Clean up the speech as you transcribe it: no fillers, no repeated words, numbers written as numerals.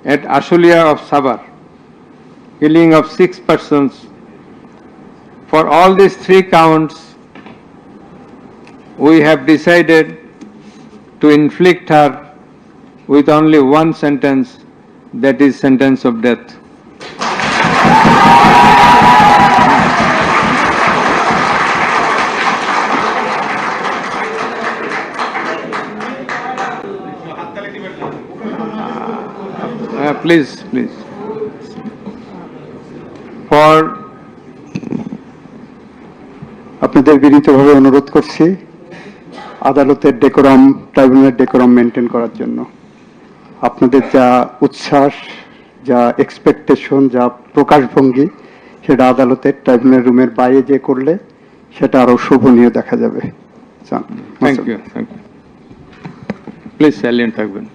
at Ashulia of Sabar, killing of 6 persons. For all these 3 counts, we have decided to inflict her with only one sentence, that is sentence of death. Please. For আপনাদের বিনীতভাবে অনুরোধ করছি আদালতের decorum, ট্রাইব্যুনালের decorum maintain করার জন্য। আপনাদের যা উচ্ছ্বাস, যা এক্সপেকটেশন, যা প্রকাশভঙ্গি, সেটা আদালতের ট্রাইব্যুনাল রুমের বাইরে যে করলে সেটা আরো শোভনীয় দেখা যাবে। Thank you. প্লিজ সাইলেন্ট থাকবেন।